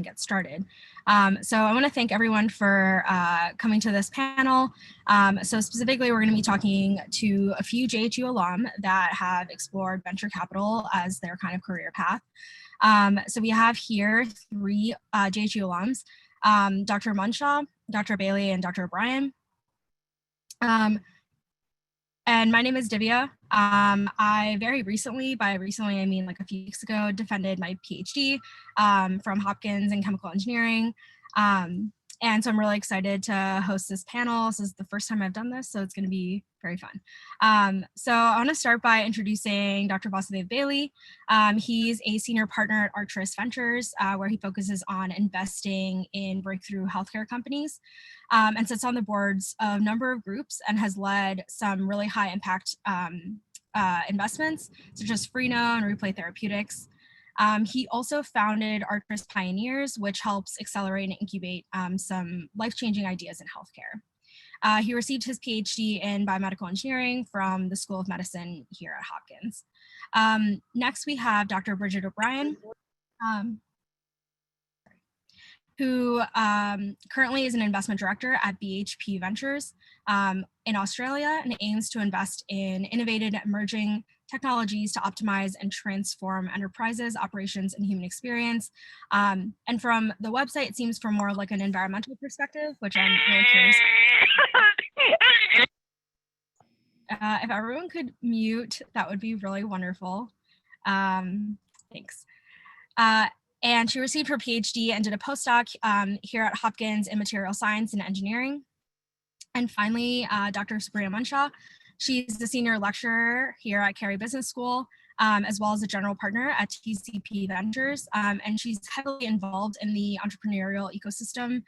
and get started. So I want to thank everyone for coming to this panel. So specifically, we're going to be talking to a few JHU alum that have explored venture capital as their kind of career path. So we have here three JHU alums, Dr. Munshaw, Dr. Bailey, and Dr. O'Brien. And my name is Divya. I very recently, by recently I mean like a few weeks ago, defended my PhD from Hopkins in chemical engineering. And so I'm really excited to host this panel. This is the first time I've done this, so it's going to be very fun. So I want to start by introducing Dr. Vasudev Bailey. He's a senior partner at Arcturus Ventures, where he focuses on investing in breakthrough healthcare companies, and sits on the boards of a number of groups and has led some really high impact investments, such as Freenome and Replay Therapeutics. He also founded Arcturus Pioneers, which helps accelerate and incubate some life-changing ideas in healthcare. He received his PhD in biomedical engineering from the School of Medicine here at Hopkins. Next, we have Dr. Bridget O'Brien, who currently is an investment director at PHutures in Australia and aims to invest in innovative emerging technologies to optimize and transform enterprises, operations, and human experience. And from the website, it seems from more like an environmental perspective, which I'm really curious. If everyone could mute, that would be really wonderful. Thanks. And she received her PhD and did a postdoc here at Hopkins in material science and engineering. And finally, Dr. Sabrina Munshaw. She's the senior lecturer here at Carey Business School, as well as a general partner at TCP Ventures. And she's heavily involved in the entrepreneurial ecosystem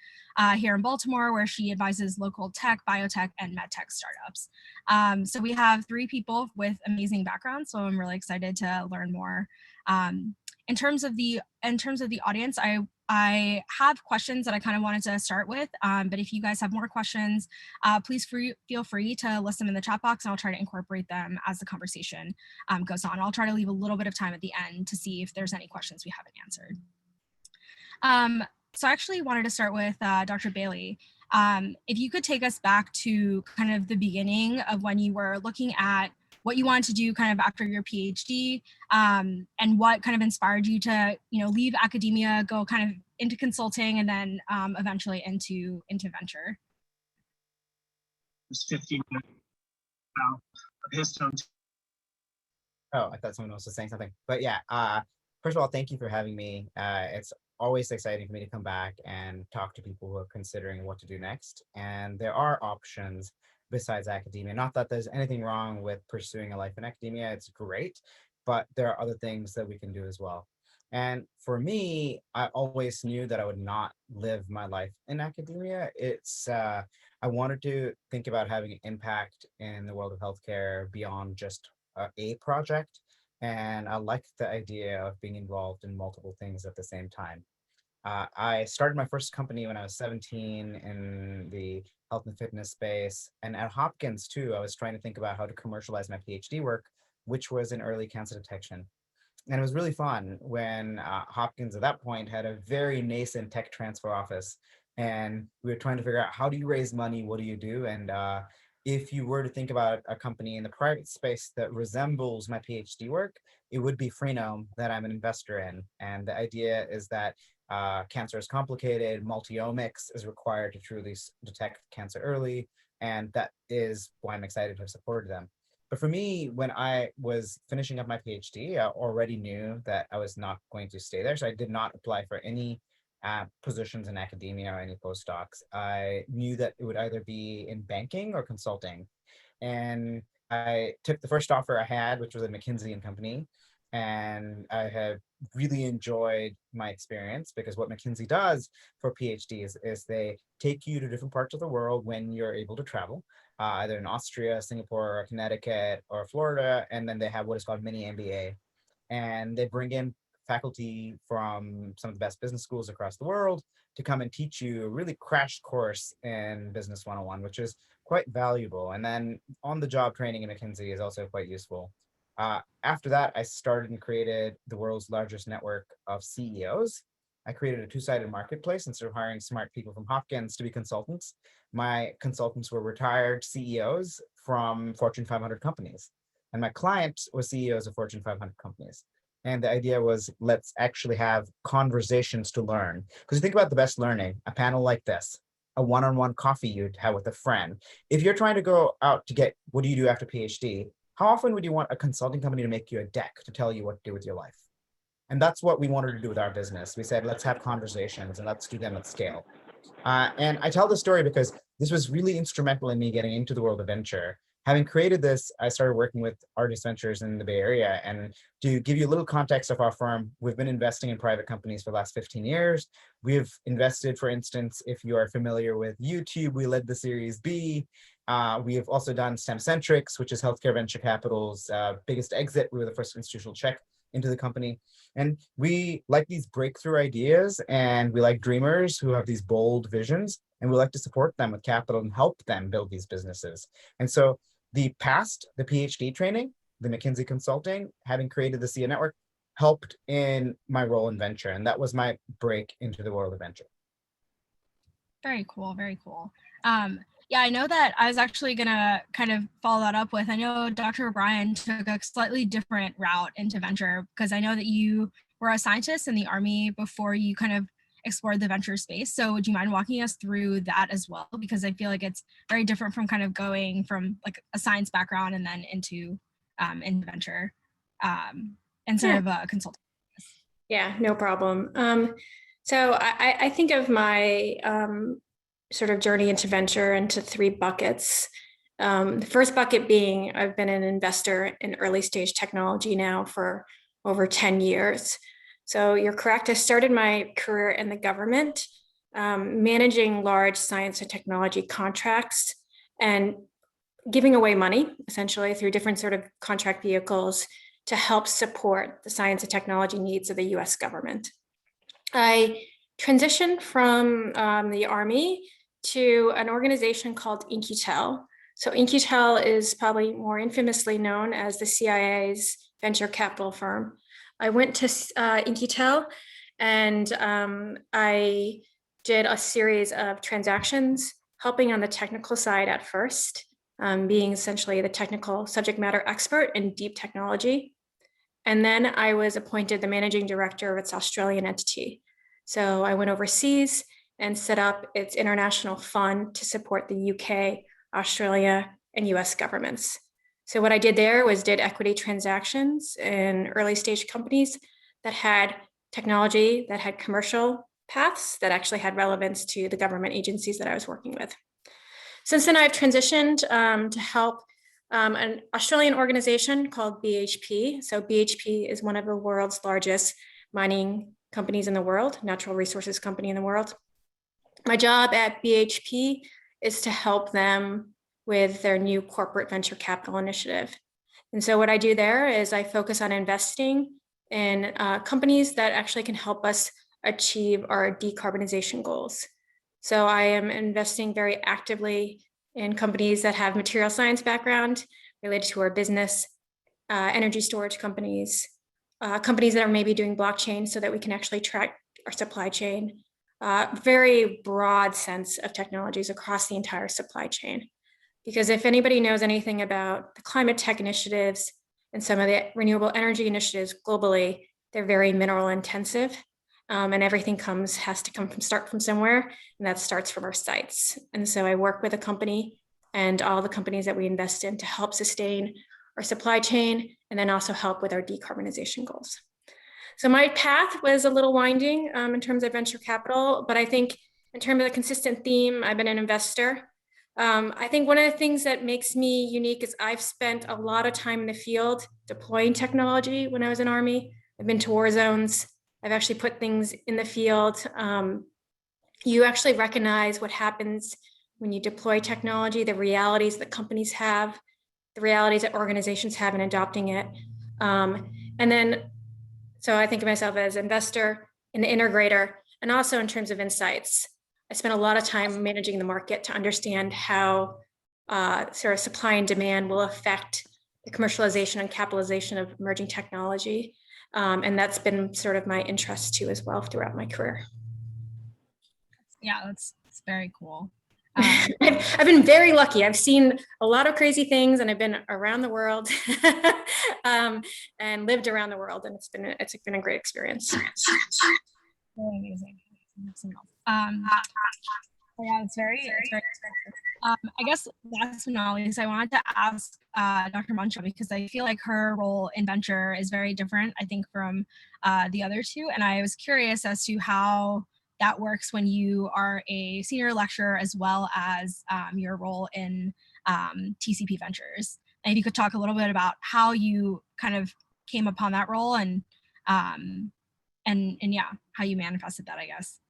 here in Baltimore, where she advises local tech, biotech, and medtech startups. So we have three people with amazing backgrounds, so I'm really excited to learn more. In terms of the audience, I have questions that I kind of wanted to start with, but if you guys have more questions, please feel free to list them in the chat box, and I'll try to incorporate them as the conversation goes on. I'll try to leave a little bit of time at the end to see if there's any questions we haven't answered. So I actually wanted to start with Dr. Bailey. If you could take us back to kind of the beginning of when you were looking at what you wanted to do kind of after your PhD, and what kind of inspired you to, leave academia, go kind of into consulting, and then eventually into venture. It's 15 minutes now of his tone. Oh, I thought someone else was saying something. But yeah, first of all, thank you for having me. It's always exciting for me to come back and talk to people who are considering what to do next. And there are options besides academia. Not that there's anything wrong with pursuing a life in academia, it's great, but there are other things that we can do as well. And for me, I always knew that I would not live my life in academia. I wanted to think about having an impact in the world of healthcare beyond just a project. And I liked the idea of being involved in multiple things at the same time. I started my first company when I was 17 in the health and fitness space. And at Hopkins too, I was trying to think about how to commercialize my PhD work, which was in early cancer detection. And it was really fun when Hopkins at that point had a very nascent tech transfer office. And we were trying to figure out, how do you raise money? What do you do? And if you were to think about a company in the private space that resembles my PhD work, it would be Freenome that I'm an investor in. And the idea is that cancer is complicated, multi-omics is required to truly detect cancer early, and that is why I'm excited to have supported them. But for me, when I was finishing up my PhD, I already knew that I was not going to stay there, so I did not apply for any positions in academia or any postdocs. I knew that it would either be in banking or consulting. And I took the first offer I had, which was at McKinsey & Company. And I have really enjoyed my experience, because what McKinsey does for PhDs is they take you to different parts of the world when you're able to travel, either in Austria, Singapore, or Connecticut, or Florida, and then they have what is called mini MBA. And they bring in faculty from some of the best business schools across the world to come and teach you a really crash course in Business 101, which is quite valuable. And then on-the-job training in McKinsey is also quite useful. After that, I started and created the world's largest network of CEOs. I created a two-sided marketplace. Instead of hiring smart people from Hopkins to be consultants, my consultants were retired CEOs from Fortune 500 companies. And my client was CEOs of Fortune 500 companies. And the idea was, let's actually have conversations to learn. Because you think about the best learning, a panel like this, a one-on-one coffee you'd have with a friend. If you're trying to go out to get, what do you do after PhD? How often would you want a consulting company to make you a deck to tell you what to do with your life? And that's what we wanted to do with our business. We said, let's have conversations and let's do them at scale. And I tell this story because this was really instrumental in me getting into the world of venture. Having created this, I started working with Artist Ventures in the Bay Area. And to give you a little context of our firm, we've been investing in private companies for the last 15 years. We've invested, for instance, if you are familiar with YouTube, we led the Series B. We have also done STEMcentrics, which is healthcare venture capital's biggest exit. We were the first institutional check into the company. And we like these breakthrough ideas, and we like dreamers who have these bold visions, and we like to support them with capital and help them build these businesses. And so the PhD training, the McKinsey consulting, having created the CIA network, helped in my role in venture. And that was my break into the world of venture. Very cool, very cool. Yeah, I know that I was actually gonna kind of follow that up with, I know Dr. O'Brien took a slightly different route into venture, because I know that you were a scientist in the Army before you kind of explored the venture space. So would you mind walking us through that as well? Because I feel like it's very different from kind of going from like a science background and then into venture instead of a consultant. Yeah, no problem. So I think of my sort of journey into venture into three buckets. The first bucket being I've been an investor in early stage technology now for over 10 years. So you're correct. I started my career in the government, managing large science and technology contracts and giving away money essentially through different sort of contract vehicles to help support the science and technology needs of the US government. I transitioned from the Army to an organization called In-Q-Tel. So In-Q-Tel is probably more infamously known as the CIA's venture capital firm. I went to In-Q-Tel and I did a series of transactions, helping on the technical side at first, being essentially the technical subject matter expert in deep technology. And then I was appointed the managing director of its Australian entity. So I went overseas and set up its international fund to support the UK, Australia, and US governments. So what I did there was did equity transactions in early stage companies that had technology, that had commercial paths, that actually had relevance to the government agencies that I was working with. Since then, I've transitioned to help an Australian organization called BHP. So BHP is one of the world's largest mining companies in the world, natural resources company in the world. My job at BHP is to help them with their new corporate venture capital initiative. And so what I do there is I focus on investing in companies that actually can help us achieve our decarbonization goals. So I am investing very actively in companies that have material science background related to our business, energy storage companies, companies that are maybe doing blockchain so that we can actually track our supply chain, very broad sense of technologies across the entire supply chain. Because if anybody knows anything about the climate tech initiatives and some of the renewable energy initiatives globally, they're very mineral intensive. And everything has to start from somewhere, and that starts from our sites. And so I work with a company and all the companies that we invest in to help sustain our supply chain and then also help with our decarbonization goals. So my path was a little winding in terms of venture capital, but I think in terms of the consistent theme, I've been an investor. I think one of the things that makes me unique is I've spent a lot of time in the field deploying technology when I was in Army. I've been to war zones. I've actually put things in the field. You actually recognize what happens when you deploy technology, the realities that companies have, the realities that organizations have in adopting it. So I think of myself as investor, an integrator, and also in terms of insights. I spent a lot of time managing the market to understand how sort of supply and demand will affect the commercialization and capitalization of emerging technology. And that's been sort of my interest too as well throughout my career. Yeah, that's very cool. I've been very lucky. I've seen a lot of crazy things, and I've been around the world and lived around the world, and it's been a great experience. Really amazing. Yeah, it's very I guess last but not least, I wanted to ask Dr. Muncho, because I feel like her role in venture is very different, I think, from the other two. And I was curious as to how that works when you are a senior lecturer as well as your role in TCP Ventures. And if you could talk a little bit about how you kind of came upon that role and yeah, how you manifested that, I guess.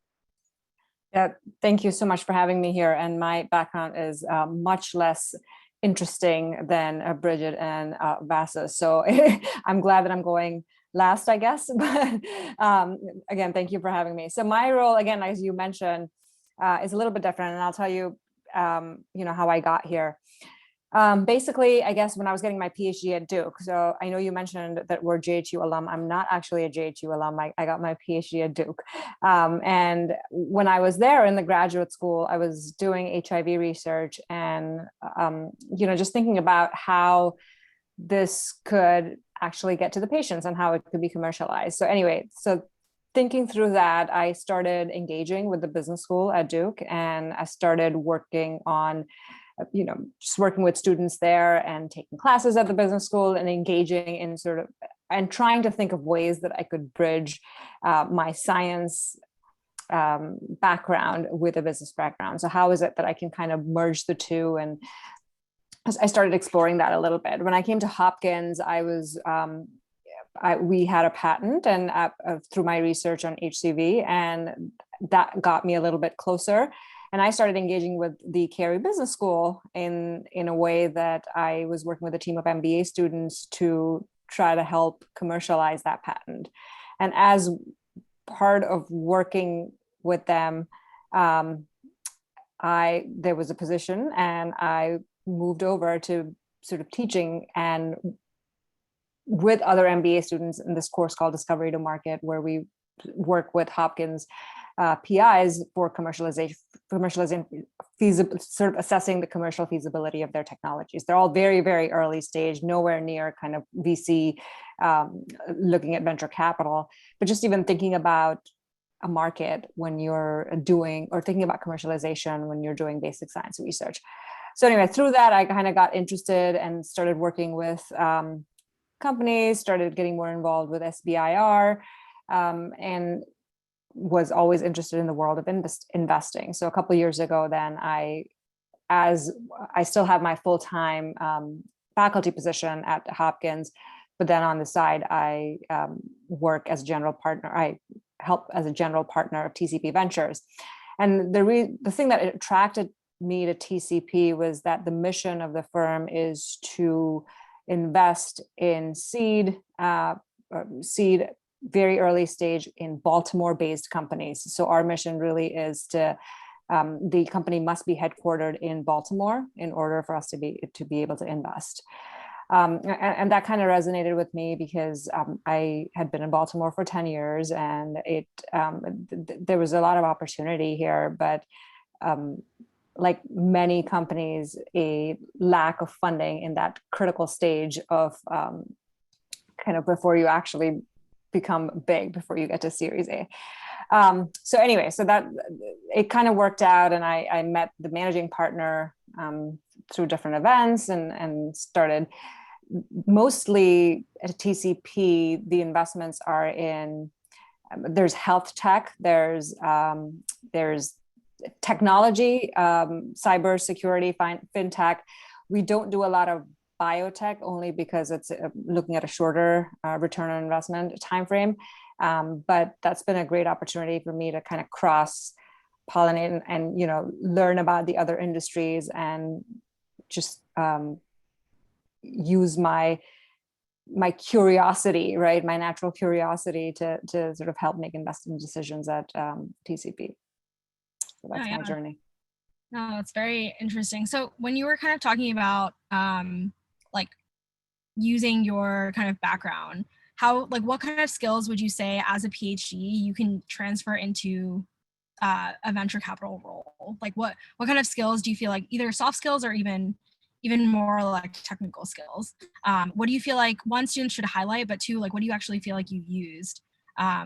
Yeah, thank you so much for having me here. And my background is much less interesting than Bridget and Vasa. So I'm glad that I'm going last, I guess. But again, thank you for having me. So my role, again, as you mentioned, is a little bit different. And I'll tell you, how I got here. Basically, I guess when I was getting my PhD at Duke, so I know you mentioned that we're JHU alum. I'm not actually a JHU alum. I got my PhD at Duke. And when I was there in the graduate school, I was doing HIV research and, just thinking about how this could actually get to the patients and how it could be commercialized. So anyway, thinking through that, I started engaging with the business school at Duke, and I started working on just working with students there and taking classes at the business school and engaging in and trying to think of ways that I could bridge my science background with a business background. So how is it that I can kind of merge the two? And I started exploring that a little bit. When I came to Hopkins, we had a patent and through my research on HCV, and that got me a little bit closer. And I started engaging with the Carey Business School in a way that I was working with a team of MBA students to try to help commercialize that patent. And as part of working with them, there was a position, and I moved over to sort of teaching and with other MBA students in this course called Discovery to Market, where we work with Hopkins PIs for commercializing sort of assessing the commercial feasibility of their technologies. They're all very, very early stage, nowhere near kind of VC looking at venture capital, but just even thinking about a market when you're doing, or thinking about commercialization when you're doing basic science research. So anyway, through that, I kind of got interested and started working with companies, started getting more involved with SBIR, and was always interested in the world of investing. So a couple of years ago, then as I still have my full-time faculty position at Hopkins, but then on the side, I work as a general partner. I help as a general partner of TCP Ventures. And the thing that attracted me to TCP was that the mission of the firm is to invest in seed very early stage in Baltimore-based companies. So our mission really is to, the company must be headquartered in Baltimore in order for us to be able to invest. And that kind of resonated with me because I had been in Baltimore for 10 years, and there was a lot of opportunity here, but like many companies, a lack of funding in that critical stage of kind of before you actually become big, before you get to Series A. So anyway, so that it kind of worked out, and I met the managing partner through different events and started mostly at TCP. The investments are in, there's health tech, there's technology, cyber security, fintech. We don't do a lot of biotech, only because it's looking at a shorter return on investment timeframe. But that's been a great opportunity for me to kind of cross pollinate and learn about the other industries and just use my curiosity, right, my natural curiosity to sort of help make investment decisions at TCP. So that's my journey. No, it's very interesting. So when you were kind of talking about like using your kind of background, what kind of skills would you say as a PhD you can transfer into a venture capital role? Like what kind of skills do you feel like, either soft skills or even more like technical skills? What do you feel like, one, students should highlight, but two, like what do you actually feel like you've used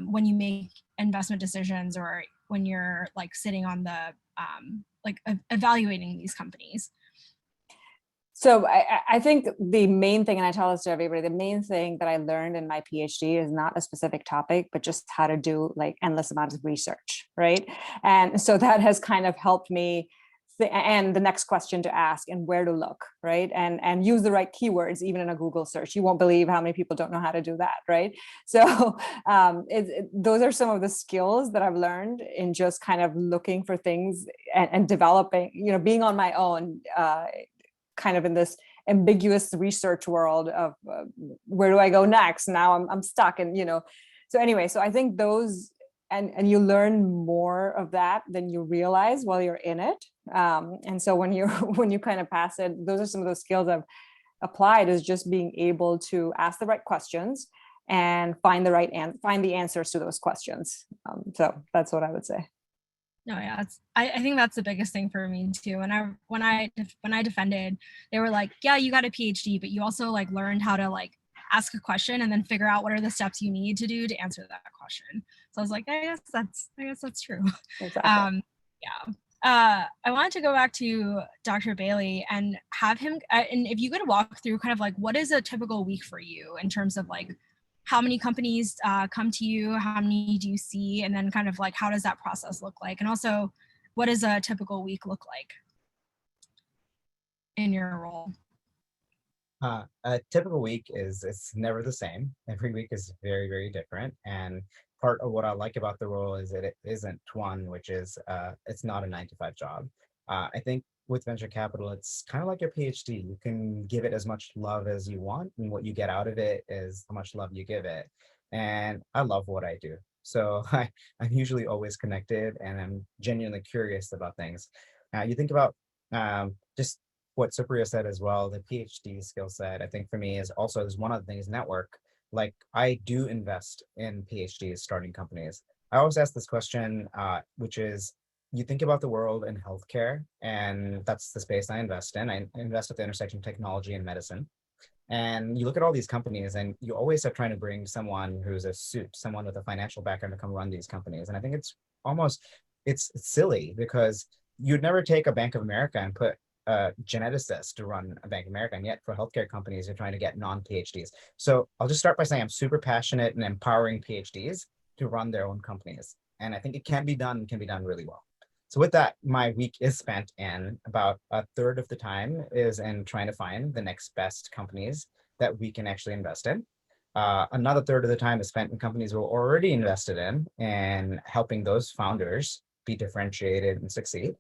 when you make investment decisions or when you're like sitting on the evaluating these companies? So I think the main thing, and I tell this to everybody, the main thing that I learned in my PhD is not a specific topic, but just how to do like endless amounts of research, right? And so that has kind of helped me, and the next question to ask and where to look, right? And use the right keywords, even in a Google search. You won't believe how many people don't know how to do that, right? So those are some of the skills that I've learned in just kind of looking for things and developing, being on my own, kind of in this ambiguous research world of where do I go next? Now I'm stuck, and so anyway, so I think those, and you learn more of that than you realize while you're in it. And so when you kind of pass it, those are some of those skills I've applied, is just being able to ask the right questions and find the answers to those questions. So that's what I would say. No, yeah, I think that's the biggest thing for me too. And when I defended, they were like, yeah, you got a PhD, but you also like learned how to like ask a question and then figure out what are the steps you need to do to answer that question. So I was like, I guess that's true. Exactly. Yeah. I wanted to go back to Dr. Bailey and have him, and if you could walk through kind of like, what is a typical week for you in terms of like, how many companies come to you, how many do you see, and then kind of like, how does that process look like? And also, what does a typical week look like in your role? A typical week it's never the same. Every week is very, very different. And part of what I like about the role is that it isn't one, which is it's not a 9-to-5 job. I think with venture capital, it's kind of like your PhD. You can give it as much love as you want, and what you get out of it is how much love you give it. And I love what I do. So I'm usually always connected, and I'm genuinely curious about things. You think about just what Supriya said as well, the PhD skill set, I think for me is one of the things, network. Like I do invest in PhDs starting companies. I always ask this question, which is, you think about the world in healthcare, and that's the space I invest in. I invest at the intersection of technology and medicine. And you look at all these companies, and you always are trying to bring someone who's a suit, someone with a financial background to come run these companies. And I think it's silly, because you'd never take a Bank of America and put a geneticist to run a Bank of America, and yet for healthcare companies, you're trying to get non-PhDs. So I'll just start by saying I'm super passionate in empowering PhDs to run their own companies. And I think it can be done really well. So with that, my week is spent in, about a third of the time is in trying to find the next best companies that we can actually invest in. Another third of the time is spent in companies we're already invested in and helping those founders be differentiated and succeed.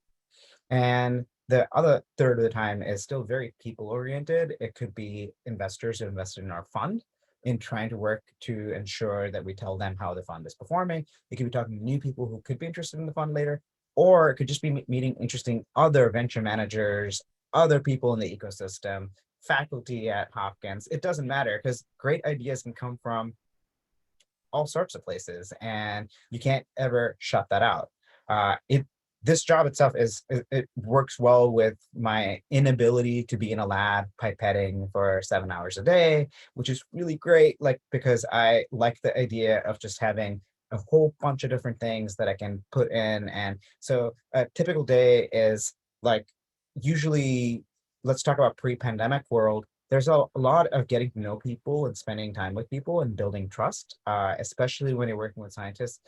And the other third of the time is still very people oriented. It could be investors who invested in our fund, in trying to work to ensure that we tell them how the fund is performing. It could be talking to new people who could be interested in the fund later, or it could just be meeting interesting other venture managers, other people in the ecosystem, faculty at Hopkins. It doesn't matter, because great ideas can come from all sorts of places, and you can't ever shut that out. This job itself it works well with my inability to be in a lab pipetting for 7 hours a day, which is really great, like, because I like the idea of just having a whole bunch of different things that I can put in. And so a typical day is like, usually, let's talk about pre-pandemic world. There's a lot of getting to know people and spending time with people and building trust, especially when you're working with scientists.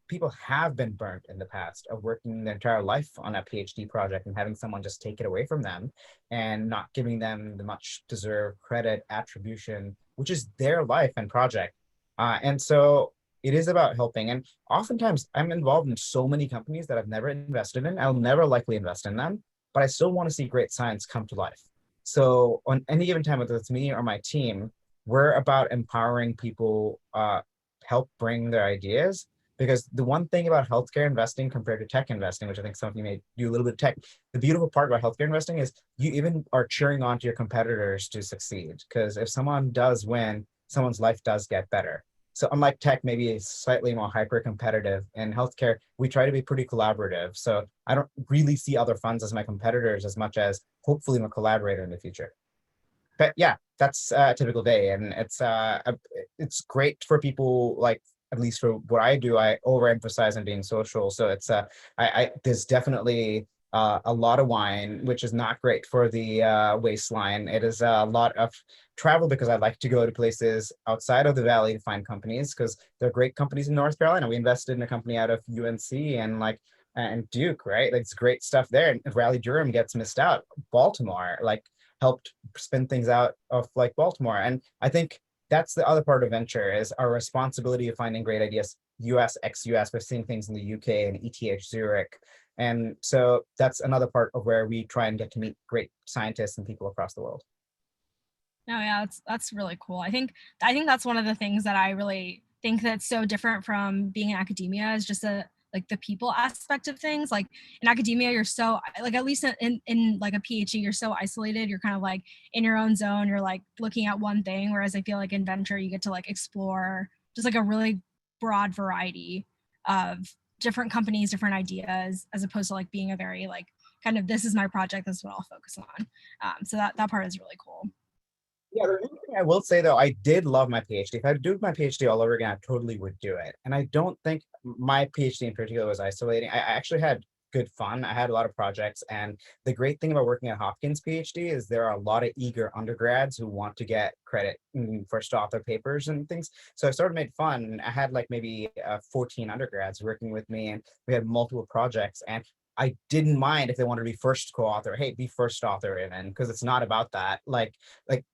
People have been burnt in the past of working their entire life on a PhD project and having someone just take it away from them and not giving them the much deserved credit, attribution, which is their life and project. And so it is about helping. And oftentimes I'm involved in so many companies that I've never invested in. I'll never likely invest in them, but I still want to see great science come to life. So on any given time, whether it's me or my team, we're about empowering people, help bring their ideas. Because the one thing about healthcare investing compared to tech investing, which I think some of you may do a little bit of tech, the beautiful part about healthcare investing is you even are cheering on to your competitors to succeed. Because if someone does win, someone's life does get better. So unlike tech, maybe it's slightly more hyper competitive. In healthcare, we try to be pretty collaborative. So I don't really see other funds as my competitors as much as hopefully I'm a collaborator in the future. But yeah, that's a typical day, and it's great for people, like at least for what I do. I overemphasize on being social, so it's there's definitely a lot of wine, which is not great for the waistline. It is a lot of travel because I like to go to places outside of the valley to find companies, because there are great companies in North Carolina. We invested in a company out of UNC and Duke, right? Like, it's great stuff there. And Raleigh Durham gets missed out. Baltimore, like, helped spin things out of like Baltimore. And I think that's the other part of venture, is our responsibility of finding great ideas, US, ex-US. We're seeing things in the UK and ETH Zurich. And so that's another part of where we try and get to meet great scientists and people across the world. No, yeah, that's really cool. I think that's one of the things that I really think that's so different from being in academia, is just like the people aspect of things. Like in academia, you're so, like, at least in like a PhD, you're so isolated. You're kind of like in your own zone. You're like looking at one thing. Whereas I feel like in venture, you get to like explore just like a really broad variety of different companies, different ideas, as opposed to like being a very like kind of, this is my project, this is what I'll focus on. So that part is really cool. Yeah, the one thing I will say though, I did love my PhD. If I do my PhD all over again, I totally would do it. And I don't think my PhD in particular was isolating. I actually had good fun. I had a lot of projects. And the great thing about working at Hopkins PhD is there are a lot of eager undergrads who want to get credit in first author papers and things. So I sort of made fun. I had like maybe 14 undergrads working with me, and we had multiple projects. And I didn't mind if they wanted to be first co-author. Hey, be first author even, because it's not about that. Like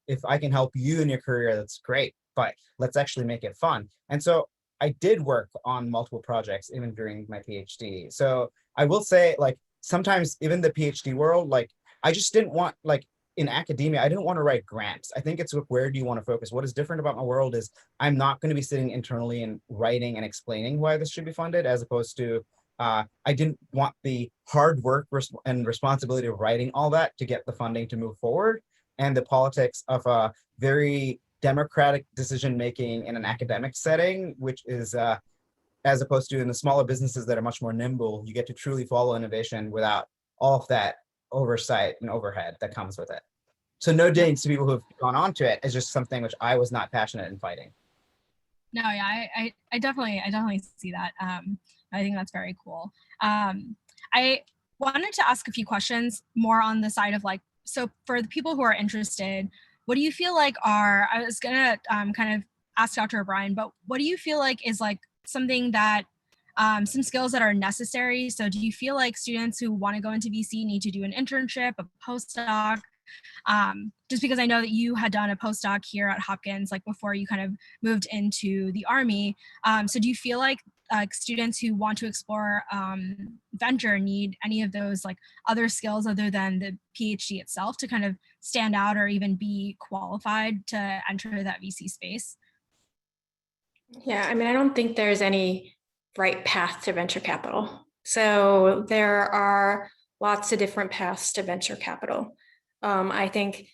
if I can help you in your career, that's great, but let's actually make it fun. And so I did work on multiple projects even during my PhD. So I will say, like, sometimes even the PhD world, like, I just didn't want, like, in academia, I didn't want to write grants. I think it's where do you want to focus? What is different about my world is I'm not going to be sitting internally and writing and explaining why this should be funded, as opposed to I didn't want the hard work and responsibility of writing all that to get the funding to move forward, and the politics of a very democratic decision making in an academic setting, which is as opposed to in the smaller businesses that are much more nimble, you get to truly follow innovation without all of that oversight and overhead that comes with it. So no dings to people who have gone on to it. It's just something which I was not passionate in fighting. No, yeah, I definitely see that. I think that's very cool. I wanted to ask a few questions more on the side of like, so for the people who are interested, what do you feel like are, I was gonna kind of ask Dr. O'Brien, but what do you feel like is like something that, some skills that are necessary? So do you feel like students who want to go into VC need to do an internship, a postdoc? Just because I know that you had done a postdoc here at Hopkins, like before you kind of moved into the Army. So do you feel like students who want to explore venture need any of those like other skills other than the PhD itself to kind of stand out or even be qualified to enter that VC space? Yeah, I mean, I don't think there's any right path to venture capital. So there are lots of different paths to venture capital. I think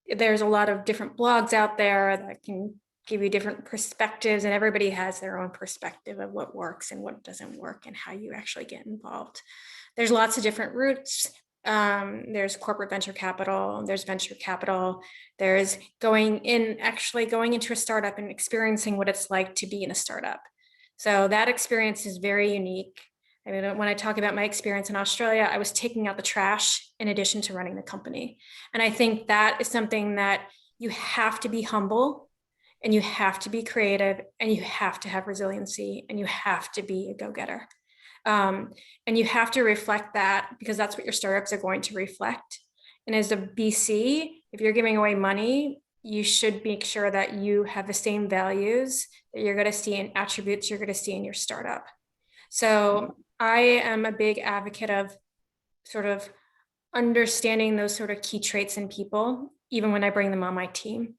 there's a lot of different blogs out there that can give you different perspectives, and everybody has their own perspective of what works and what doesn't work and how you actually get involved. There's lots of different routes. There's corporate venture capital, there's venture capital, there's going into a startup and experiencing what it's like to be in a startup. So that experience is very unique. I mean, when I talk about my experience in Australia, I was taking out the trash in addition to running the company. And I think that is something that you have to be humble, and you have to be creative, and you have to have resiliency, and you have to be a go-getter. And you have to reflect that, because that's what your startups are going to reflect. And as a VC, if you're giving away money, you should make sure that you have the same values that you're going to see in attributes you're going to see in your startup. So I am a big advocate of sort of understanding those sort of key traits in people, even when I bring them on my team.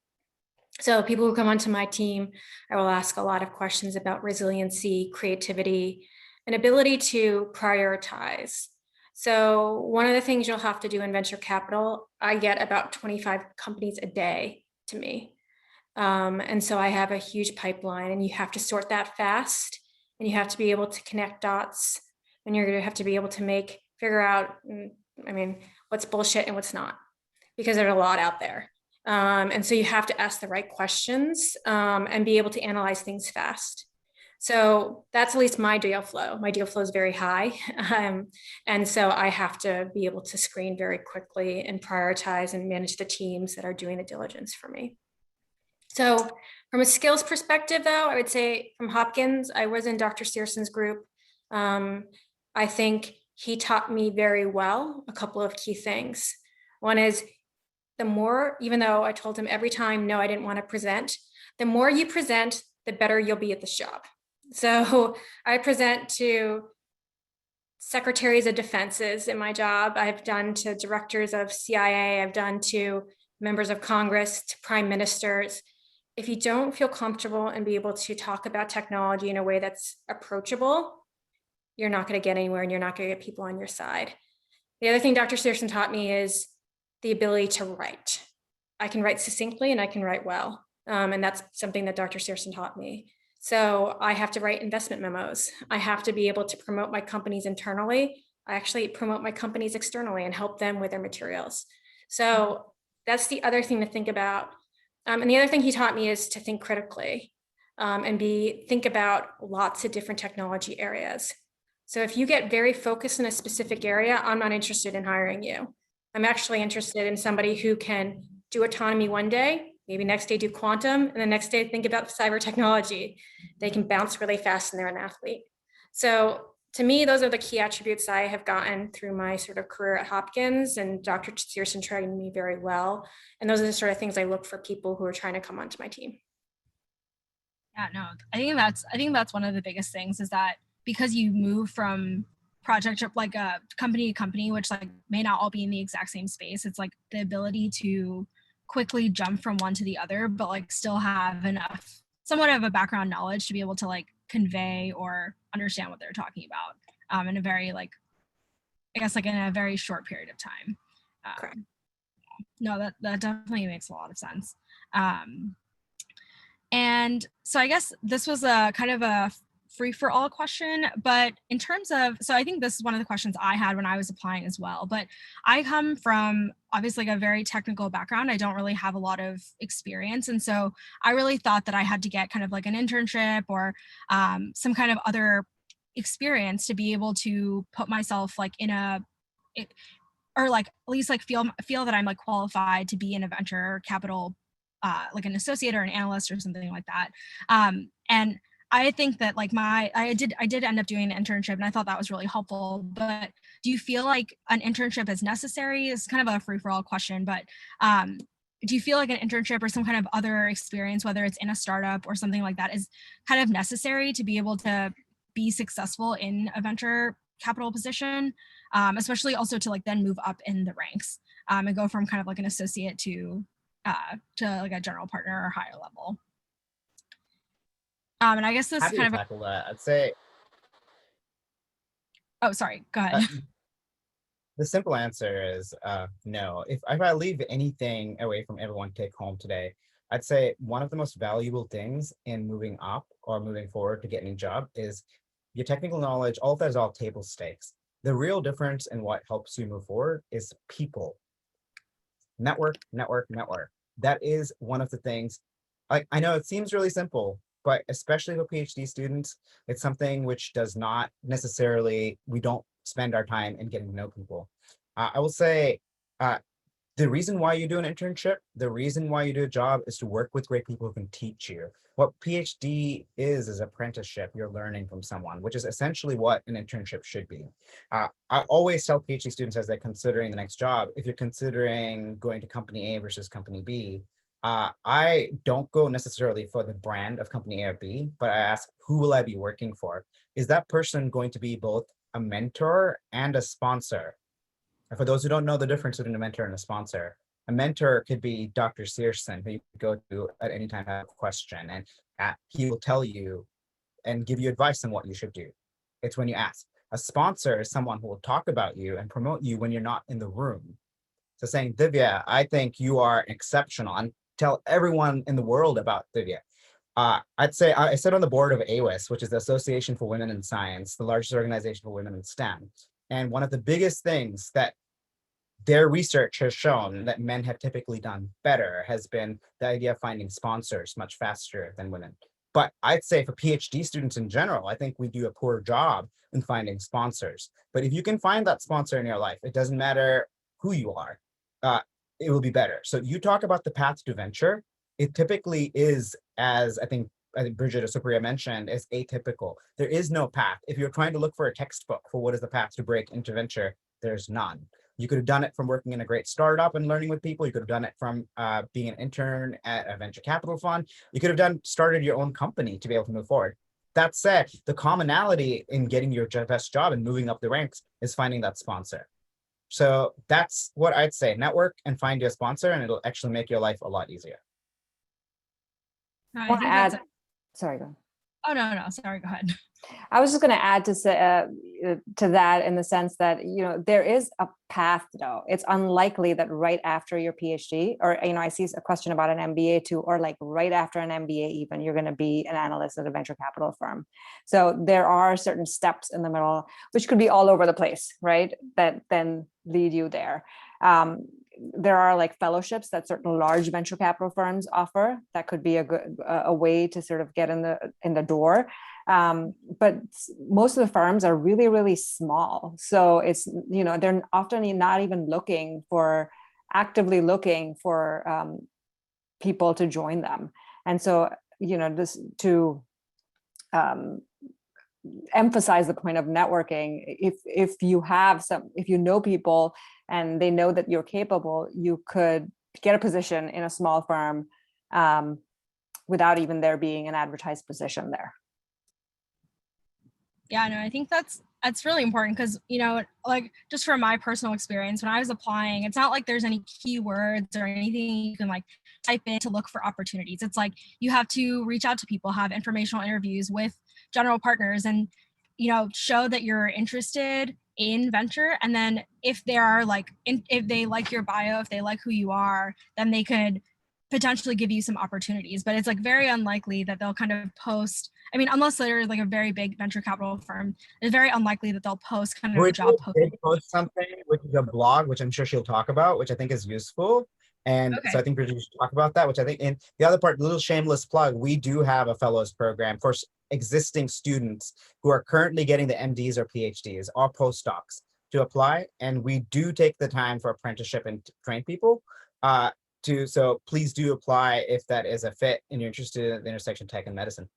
So people who come onto my team, I will ask a lot of questions about resiliency, creativity, and ability to prioritize. So one of the things you'll have to do in venture capital, I get about 25 companies a day to me. And so I have a huge pipeline, and you have to sort that fast, and you have to be able to connect dots, and you're going to have to be able to figure out, what's bullshit and what's not, because there's a lot out there. And so you have to ask the right questions, and be able to analyze things fast. So that's at least my deal flow. My deal flow is very high. And so I have to be able to screen very quickly and prioritize and manage the teams that are doing the diligence for me. So from a skills perspective, though, I would say from Hopkins, I was in Dr. Searson's group. I think he taught me very well a couple of key things. One is, the more, even though I told him every time, no, I didn't want to present, the more you present, the better you'll be at this job. So I present to secretaries of defenses in my job. I've done to directors of CIA. I've done to members of Congress, to prime ministers. If you don't feel comfortable and be able to talk about technology in a way that's approachable, you're not going to get anywhere, and you're not going to get people on your side. The other thing Dr. Searson taught me is the ability to write. I can write succinctly and I can write well. And that's something that Dr. Searson taught me. So I have to write investment memos. I have to be able to promote my companies internally. I actually promote my companies externally and help them with their materials. So that's the other thing to think about. And the other thing he taught me is to think critically, and think about lots of different technology areas. So if you get very focused in a specific area, I'm not interested in hiring you. I'm actually interested in somebody who can do autonomy one day, maybe next day do quantum, and the next day think about cyber technology. They can bounce really fast and they're an athlete. So to me, those are the key attributes I have gotten through my sort of career at Hopkins, and Dr. Searson trained me very well. And those are the sort of things I look for people who are trying to come onto my team. Yeah, no, I think that's one of the biggest things, is that because you move from project to like a company to company, which like may not all be in the exact same space, it's like the ability to quickly jump from one to the other, but like still have enough, somewhat of a background knowledge to be able to like convey or understand what they're talking about in a very like, I guess like in a very short period of time. Correct. No, that definitely makes a lot of sense. And so I guess this was a kind of a free for all question, but in terms of, so I think this is one of the questions I had when I was applying as well, but I come from obviously like a very technical background. I don't really have a lot of experience. And so I really thought that I had to get kind of like an internship or some kind of other experience to be able to put myself like in or like at least like feel that I'm like qualified to be in a venture capital, like an associate or an analyst or something like that. And I think that like I did end up doing an internship, and I thought that was really helpful. But do you feel like an internship is necessary? It's kind of a free for all question, but do you feel like an internship or some kind of other experience, whether it's in a startup or something like that, is kind of necessary to be able to be successful in a venture capital position, especially also to like then move up in the ranks and go from kind of like an associate to like a general partner or higher level? And I guess this Happy kind to of, tackle that. I'd say oh, sorry, go ahead. the simple answer is no. If I leave anything away from everyone to take home today, I'd say one of the most valuable things in moving up or moving forward to get a new job is your technical knowledge. All of that is all table stakes. The real difference in what helps you move forward is people. Network, network, network. That is one of the things. I know it seems really simple, but especially for PhD students, it's something which does not necessarily, we don't spend our time in getting to know people. I will say the reason why you do an internship, the reason why you do a job is to work with great people who can teach you. What PhD is apprenticeship. You're learning from someone, which is essentially what an internship should be. I always tell PhD students as they're considering the next job, if you're considering going to company A versus company B, I don't go necessarily for the brand of company A or B, but I ask, who will I be working for? Is that person going to be both a mentor and a sponsor? And for those who don't know the difference between a mentor and a sponsor, a mentor could be Dr. Searson, who you could go to at any time have a question, and he will tell you and give you advice on what you should do. It's when you ask. A sponsor is someone who will talk about you and promote you when you're not in the room. So saying, Divya, I think you are exceptional. And tell everyone in the world about the idea. I'd say I sit on the board of AWIS, which is the Association for Women in Science, the largest organization for women in STEM. And one of the biggest things that their research has shown that men have typically done better has been the idea of finding sponsors much faster than women. But I'd say for PhD students in general, I think we do a poor job in finding sponsors. But if you can find that sponsor in your life, it doesn't matter who you are, it will be better. So you talk about the path to venture. It typically is, as I think Bridget or Supriya mentioned, is atypical. There is no path. If you're trying to look for a textbook for what is the path to break into venture, there's none. You could have done it from working in a great startup and learning with people. You could have done it from being an intern at a venture capital fund. You could have started your own company to be able to move forward. That said, the commonality in getting your best job and moving up the ranks is finding that sponsor. So that's what I'd say. Network and find your sponsor, and it'll actually make your life a lot easier. I I want to think add, that's- sorry, go ahead. Oh, no, sorry, go ahead. I was just going to add to say, to that in the sense that, there is a path though. It's unlikely that right after your PhD, or, I see a question about an MBA too, or like right after an MBA even, you're going to be an analyst at a venture capital firm. So there are certain steps in the middle, which could be all over the place, right? That then lead you there. There are like fellowships that certain large venture capital firms offer. That could be a way to sort of get in the door. But most of the firms are really, really small. So it's, they're often not even actively looking for people to join them. And so, just to emphasize the point of networking, if you know people and they know that you're capable, you could get a position in a small firm without even there being an advertised position there. Yeah, no, I think that's really important because, like just from my personal experience, when I was applying, it's not like there's any keywords or anything you can like type in to look for opportunities. It's like you have to reach out to people, have informational interviews with general partners, and show that you're interested in venture. And then if they are if they like your bio, if they like who you are, then they could potentially give you some opportunities. But it's like very unlikely that they'll kind of post. I mean, unless they're like a very big venture capital firm, it's very unlikely that they'll post kind of a job posting. Post something, which is a blog, which I'm sure she'll talk about, which I think is useful. And Okay. so I think Bridget should talk about that, which I think, and the other part, little shameless plug, we do have a fellows program for existing students who are currently getting the MDs or PhDs or postdocs to apply. And we do take the time for apprenticeship and train people. So please do apply if that is a fit and you're interested in the intersection tech and medicine.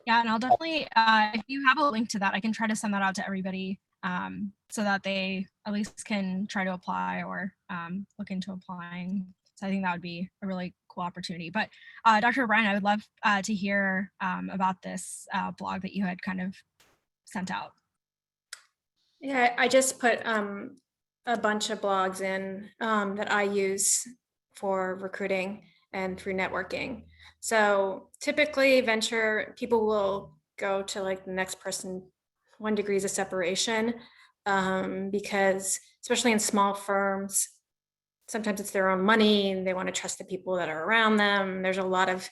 Yeah, and I'll definitely, if you have a link to that, I can try to send that out to everybody so that they at least can try to apply or look into applying. So I think that would be a really cool opportunity. But Dr. O'Brien, I would love to hear about this blog that you had kind of sent out. Yeah, I just put a bunch of blogs in that I use for recruiting and through networking. So typically venture people will go to like the next person 1 degrees of separation because especially in small firms, sometimes it's their own money and they want to trust the people that are around them. There's a lot of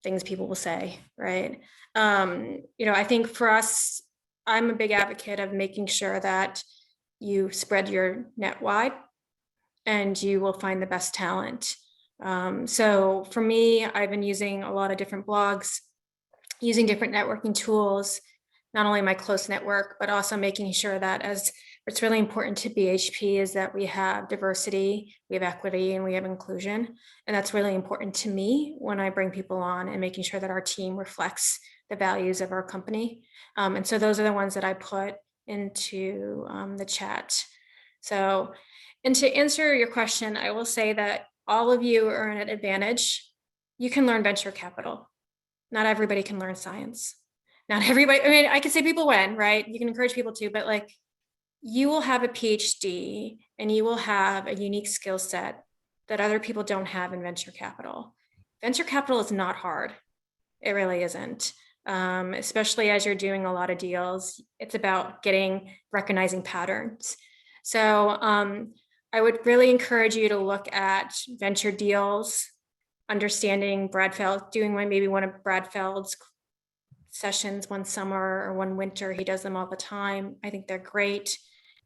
things people will say, right? I think for us, I'm a big advocate of making sure that you spread your net wide and you will find the best talent. So for me, I've been using a lot of different blogs, using different networking tools, not only my close network, but also making sure that as what's really important to BHP is that we have diversity, we have equity, and we have inclusion. And that's really important to me when I bring people on and making sure that our team reflects the values of our company. And so those are the ones that I put into the chat. So, and to answer your question, I will say that all of you are at an advantage. You can learn venture capital. Not everybody can learn science. Not everybody, I mean, I can say people when, right? You can encourage people to, but like you will have a PhD and you will have a unique skill set that other people don't have in venture capital. Venture capital is not hard. It really isn't. Especially as you're doing a lot of deals, it's about recognizing patterns. So I would really encourage you to look at venture deals, understanding Bradfeld, doing maybe one of Bradfeld's sessions one summer or one winter. He does them all the time. I think they're great.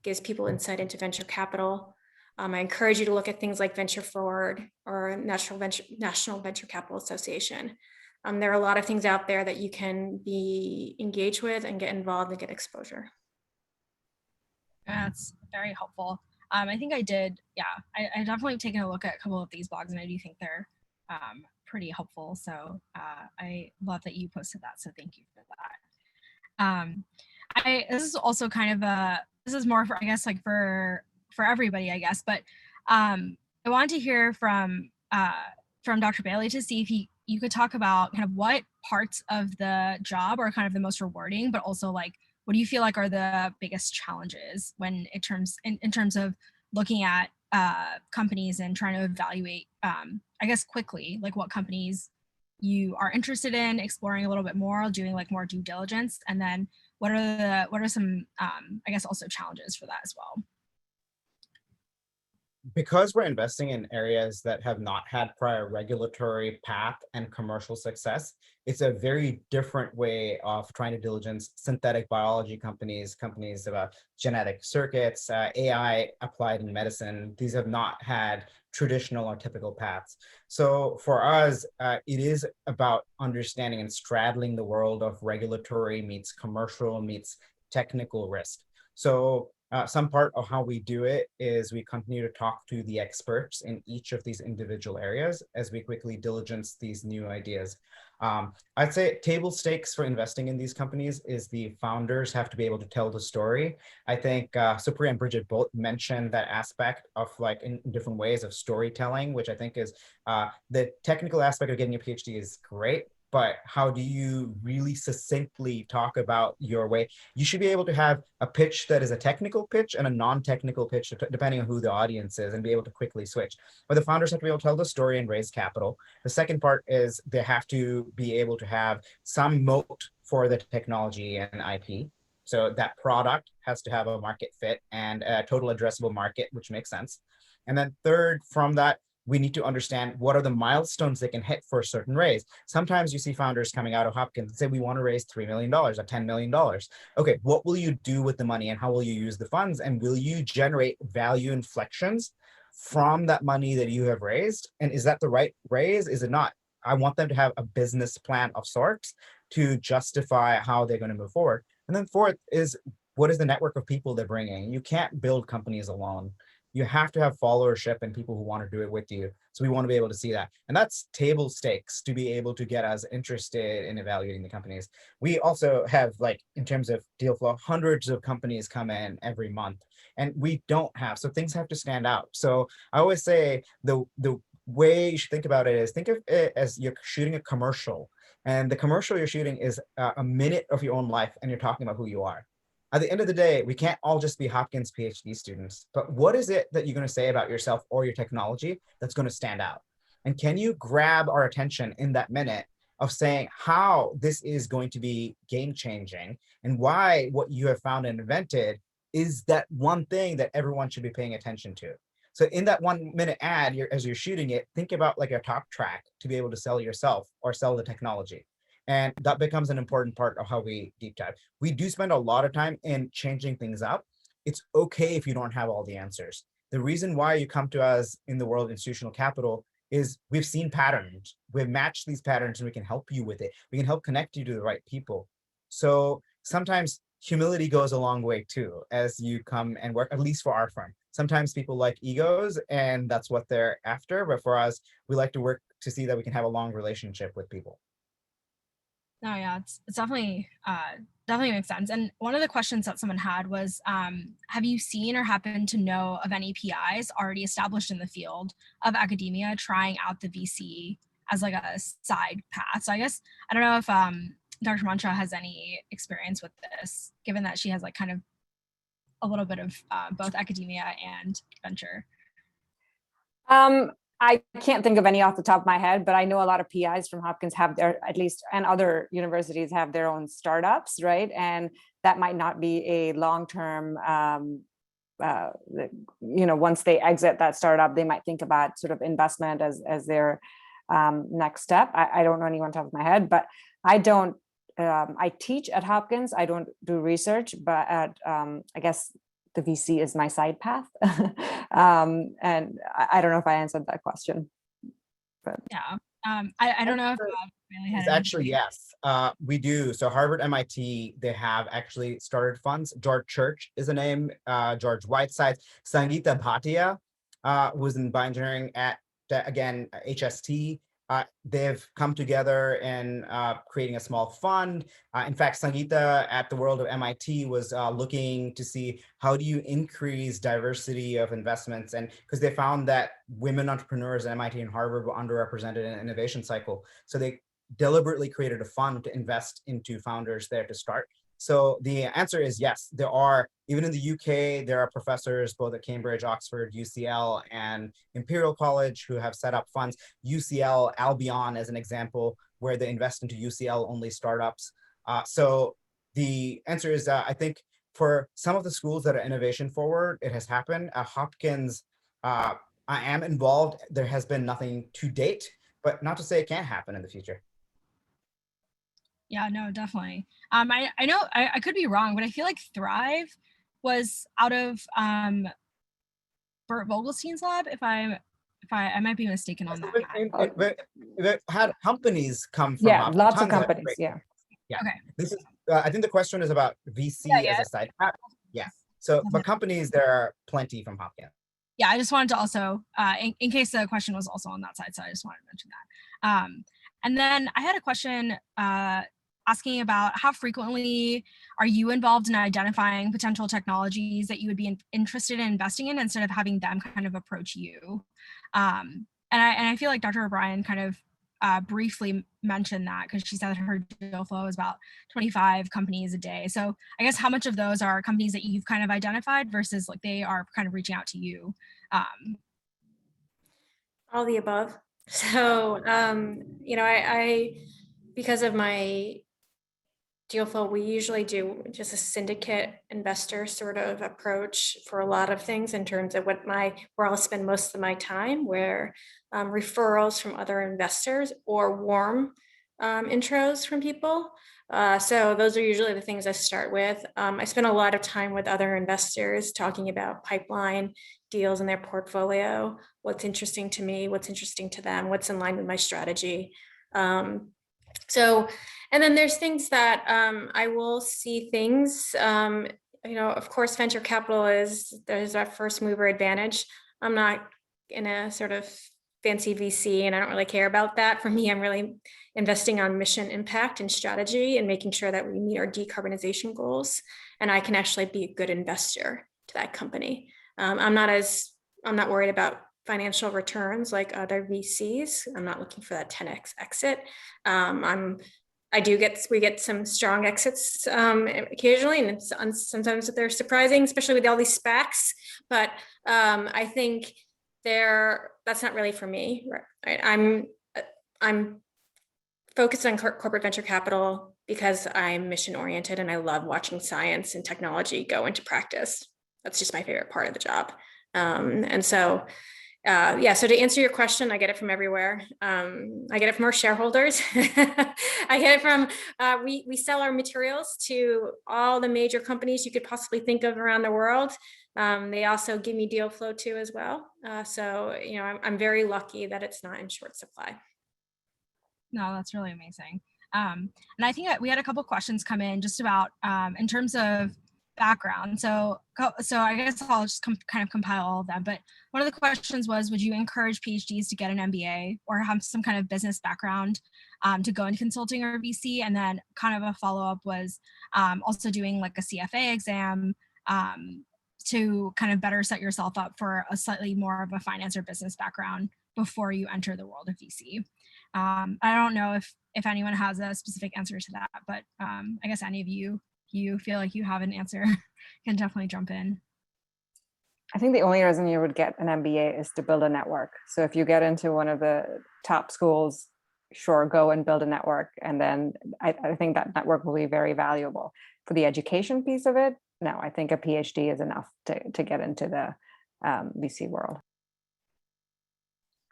Gives people insight into venture capital. I encourage you to look at things like Venture Forward or National Venture Capital Association. There are a lot of things out there that you can be engaged with and get involved and get exposure. That's very helpful. I think I did, yeah, I definitely taken a look at a couple of these blogs, and I do think they're pretty helpful. So I love that you posted that. So thank you for that. This is also kind of this is more for, I guess, like for everybody, I guess, but I wanted to hear from Dr. Bailey to see if you could talk about kind of what parts of the job are kind of the most rewarding, but also like, what do you feel like are the biggest challenges when in terms of looking at companies and trying to evaluate, I guess, quickly, like what companies you are interested in exploring a little bit more, doing like more due diligence, and then what are some I guess also challenges for that as well? Because we're investing in areas that have not had prior regulatory path and commercial success, it's a very different way of trying to diligence synthetic biology companies about genetic circuits, AI applied in medicine. These have not had traditional or typical paths. So for us, it is about understanding and straddling the world of regulatory meets commercial meets technical risk. So some part of how we do it is we continue to talk to the experts in each of these individual areas as we quickly diligence these new ideas. I'd say table stakes for investing in these companies is the founders have to be able to tell the story. I think Supriya and Bridget both mentioned that aspect of like in different ways of storytelling, which I think is the technical aspect of getting a PhD is great. But how do you really succinctly talk about your way? You should be able to have a pitch that is a technical pitch and a non-technical pitch, depending on who the audience is, and be able to quickly switch. But the founders have to be able to tell the story and raise capital. The second part is they have to be able to have some moat for the technology and IP. So that product has to have a market fit and a total addressable market, which makes sense. And then third, from that, we need to understand what are the milestones they can hit for a certain raise. Sometimes you see founders coming out of Hopkins and say, we want to raise $3 million or $10 million. Okay, what will you do with the money and how will you use the funds? And will you generate value inflections from that money that you have raised? And is that the right raise? Is it not? I want them to have a business plan of sorts to justify how they're going to move forward. And then fourth is, what is the network of people they're bringing? You can't build companies alone. You have to have followership and people who want to do it with you. So we want to be able to see that. And that's table stakes to be able to get us interested in evaluating the companies. We also have, like, in terms of deal flow, hundreds of companies come in every month and we don't have, so things have to stand out. So I always say the way you should think about it is think of it as you're shooting a commercial, and the commercial you're shooting is a minute of your own life and you're talking about who you are. At the end of the day, we can't all just be Hopkins PhD students, but what is it that you're going to say about yourself or your technology that's going to stand out? And can you grab our attention in that minute of saying how this is going to be game changing and why what you have found and invented is that one thing that everyone should be paying attention to? So in that 1 minute ad, as you're shooting it, think about like a talk track to be able to sell yourself or sell the technology. And that becomes an important part of how we deep dive. We do spend a lot of time in changing things up. It's okay if you don't have all the answers. The reason why you come to us in the world of institutional capital is we've seen patterns. We've matched these patterns and we can help you with it. We can help connect you to the right people. So sometimes humility goes a long way too, as you come and work, at least for our firm. Sometimes people like egos and that's what they're after. But for us, we like to work to see that we can have a long relationship with people. No, yeah, it's definitely makes sense. And one of the questions that someone had was, have you seen or happen to know of any PIs already established in the field of academia trying out the VC as like a side path? So I guess, I don't know if Dr. Mantra has any experience with this, given that she has like kind of a little bit of both academia and venture. I can't think of any off the top of my head, but I know a lot of PIs from Hopkins have their, at least, and other universities have their own startups, right? And that might not be a long-term once they exit that startup, they might think about sort of investment as their next step. I don't know anyone on top of my head, but I don't. I teach at Hopkins. I don't do research, but I guess the VC is my side path. And I don't know if I answered that question. But Yeah. I don't know if really had It's any- actually, yes, we do. So Harvard, MIT, they have actually started funds. George Church is a name, George Whiteside, Sangeeta Bhatia, who's in bioengineering at, again, HST. They've come together in creating a small fund. In fact, Sangeeta at the World of MIT was looking to see how do you increase diversity of investments, and because they found that women entrepreneurs at MIT and Harvard were underrepresented in the innovation cycle. So they deliberately created a fund to invest into founders there to start. So the answer is yes, there are, even in the UK, there are professors both at Cambridge, Oxford, UCL, and Imperial College who have set up funds. UCL, Albion as an example, where they invest into UCL only startups. So the answer is, I think for some of the schools that are innovation forward, it has happened. At Hopkins, I am involved. There has been nothing to date, but not to say it can't happen in the future. Yeah, no, definitely. I know I could be wrong, but I feel like Thrive was out of Bert Vogelstein's lab. If I might be mistaken on that. Had companies come from yeah, Hopkins, lots of tons companies. great- Yeah. Yeah. Okay. This is, I think the question is about VC Yeah, as a side path. Yeah. So, but companies, there are plenty from Hopkins. Yeah, I just wanted to also, in case the question was also on that side, so I just wanted to mention that. And then I had a question asking about how frequently are you involved in identifying potential technologies that you would be interested in investing in instead of having them kind of approach you? And I feel like Dr. O'Brien kind of briefly mentioned that because she said her deal flow is about 25 companies a day. So I guess how much of those are companies that you've kind of identified versus like they are kind of reaching out to you? All the above. So, I because of my deal flow, we usually do just a syndicate investor sort of approach for a lot of things in terms of where I'll spend most of my time, where referrals from other investors or warm intros from people. So those are usually the things I start with. I spend a lot of time with other investors talking about pipeline deals in their portfolio, what's interesting to me, what's interesting to them, what's in line with my strategy. And then there's things that I will see things, of course, venture capital there's that first mover advantage. I'm not in a sort of fancy VC and I don't really care about that. For me, I'm really investing on mission impact and strategy and making sure that we meet our decarbonization goals. And I can actually be a good investor to that company. I'm not worried about financial returns like other VCs. I'm not looking for that 10x exit. We get some strong exits occasionally, and sometimes they're surprising, especially with all these SPACs. But I think that's not really for me. Right? I'm focused on corporate venture capital because I'm mission oriented and I love watching science and technology go into practice. That's just my favorite part of the job. So to answer your question, I get it from everywhere. I get it from our shareholders. I get it from, we sell our materials to all the major companies you could possibly think of around the world. They also give me deal flow too as well. I'm very lucky that it's not in short supply. No, that's really amazing. And I think that we had a couple questions come in just about in terms of background. So I guess I'll just kind of compile all of them. But one of the questions was, would you encourage PhDs to get an MBA or have some kind of business background to go into consulting or VC? And then kind of a follow-up was also doing like a CFA exam to kind of better set yourself up for a slightly more of a finance or business background before you enter the world of VC. I don't know if anyone has a specific answer to that, but I guess any of you feel like you have an answer can definitely jump in. I think the only reason you would get an MBA is to build a network. So if you get into one of the top schools, sure, go and build a network. And then I think that network will be very valuable. For the education piece of it, no, I think a PhD is enough to get into the VC world.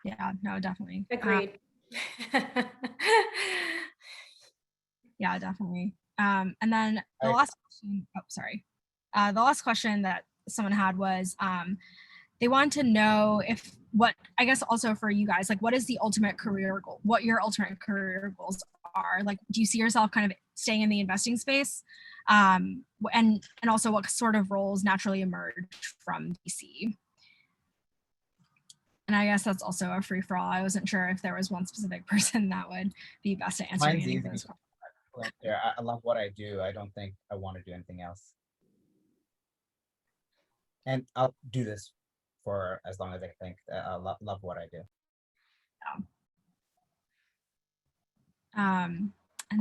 Yeah, no, definitely. Agreed. Yeah, definitely. And then the I- last question, oh, sorry. The last question that someone had was they want to know if what, I guess also for you guys, like what is the ultimate career goal, what your ultimate career goals are? Like, do you see yourself kind of staying in the investing space? And also what sort of roles naturally emerge from VC? And I guess that's also a free for all. I wasn't sure if there was one specific person that would be best at answering Mine's any of easy. those questions. I love what I do. I don't think I want to do anything else. And I'll do this for as long as I think. I love what I do. And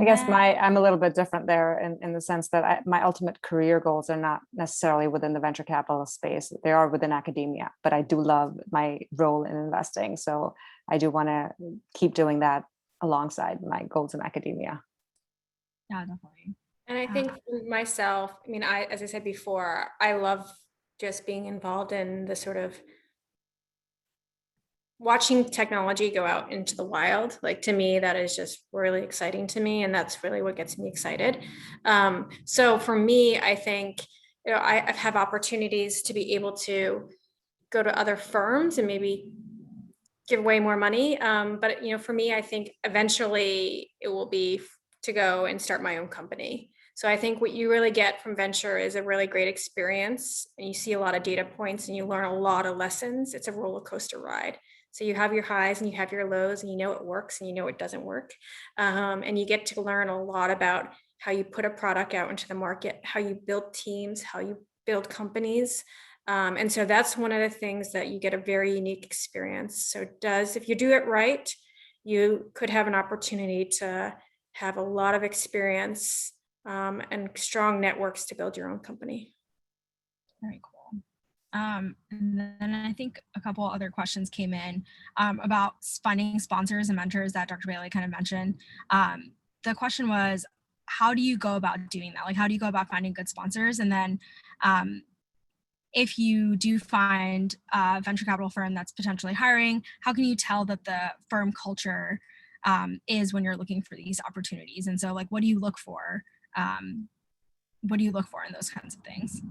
I guess then- I'm a little bit different there in the sense that my ultimate career goals are not necessarily within the venture capital space. They are within academia, but I do love my role in investing. So I do want to keep doing that alongside my goals in academia. Yeah, definitely. And I think for myself, I mean, as I said before, I love just being involved in the sort of watching technology go out into the wild. Like, to me, that is just really exciting to me. And that's really what gets me excited. So for me, I think, you know, I have opportunities to be able to go to other firms and maybe give away more money. But, you know, for me, I think eventually it will be to go and start my own company. So I think what you really get from venture is a really great experience, and you see a lot of data points and you learn a lot of lessons. It's a roller coaster ride. So you have your highs and you have your lows, and you know it works and you know it doesn't work. And you get to learn a lot about how you put a product out into the market, how you build teams, how you build companies. And so that's one of the things that you get a very unique experience. So if you do it right, you could have an opportunity to have a lot of experience and strong networks to build your own company. Very cool. And then I think a couple other questions came in about finding sponsors and mentors that Dr. Bailey kind of mentioned. The question was, how do you go about doing that? Like, how do you go about finding good sponsors? And then if you do find a venture capital firm that's potentially hiring, how can you tell that the firm culture is when you're looking for these opportunities? And so, like, what do you look for? What do you look for in those kinds of things?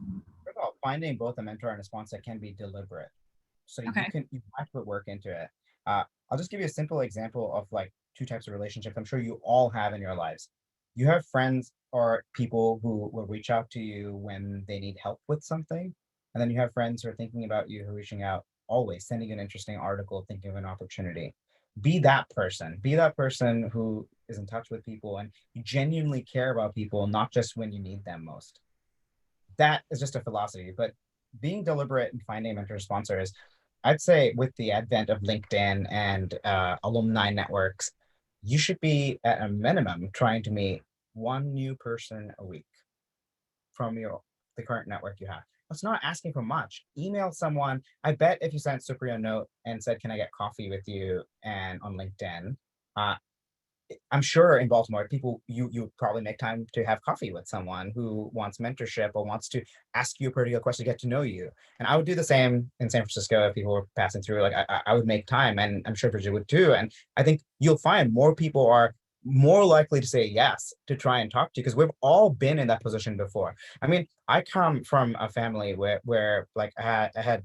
First of all, finding both a mentor and a sponsor can be deliberate. So you have to put work into it. I'll just give you a simple example of like two types of relationships I'm sure you all have in your lives. You have friends or people who will reach out to you when they need help with something. And then you have friends who are thinking about you, who are reaching out always, sending you an interesting article, thinking of an opportunity. Be that person who is in touch with people and you genuinely care about people, not just when you need them most. That is just a philosophy, but being deliberate and finding mentor sponsors, I'd say with the advent of LinkedIn and alumni networks, you should be at a minimum trying to meet one new person a week from the current network you have. It's not asking for much. Email someone. I bet if you sent Supriya a note and said, "Can I get coffee with you?" and on LinkedIn, I'm sure in Baltimore, people you probably make time to have coffee with someone who wants mentorship or wants to ask you a particular question to get to know you. And I would do the same in San Francisco if people were passing through. Like I would make time, and I'm sure Bridget would too. And I think you'll find more people are more likely to say yes to try and talk to you because we've all been in that position before. I mean, I come from a family where like I had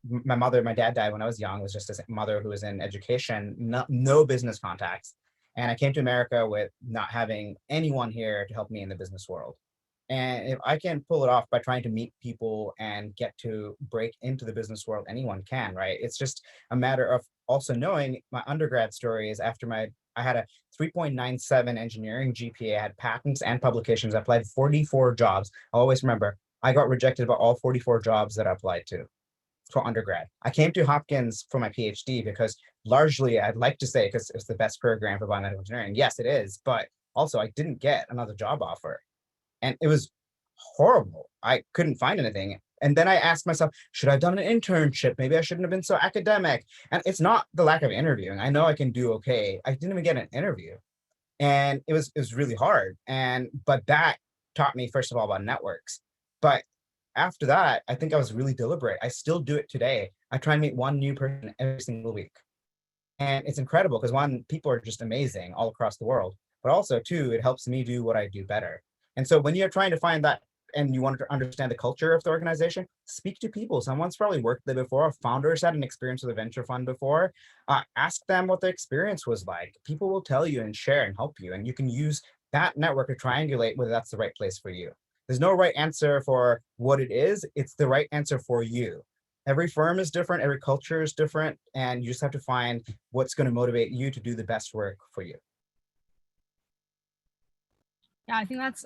my mother, my dad died when I was young. It was just a mother who was in education, no business contacts. And I came to America with not having anyone here to help me in the business world. And if I can pull it off by trying to meet people and get to break into the business world, anyone can, right? It's just a matter of also knowing my undergrad story is after I had a 3.97 engineering GPA, I had patents and publications, I applied 44 jobs. I always remember, I got rejected about all 44 jobs that I applied to for undergrad. I came to Hopkins for my PhD because largely I'd like to say because it's the best program for biomedical engineering. Yes, it is, but also I didn't get another job offer. And it was horrible. I couldn't find anything. And then I asked myself, should I have done an internship? Maybe I shouldn't have been so academic. And it's not the lack of interviewing. I know I can do okay. I didn't even get an interview. And it was really hard. But that taught me, first of all, about networks. But after that, I think I was really deliberate. I still do it today. I try and meet one new person every single week. And it's incredible because one, people are just amazing all across the world, but also two, it helps me do what I do better. And so when you're trying to find that and you want to understand the culture of the organization, speak to people. Someone's probably worked there before. Founders had an experience with a venture fund before. Ask them what their experience was like. People will tell you and share and help you. And you can use that network to triangulate whether that's the right place for you. There's no right answer for what it is. It's the right answer for you. Every firm is different, every culture is different, and you just have to find what's going to motivate you to do the best work for you. Yeah, I think that's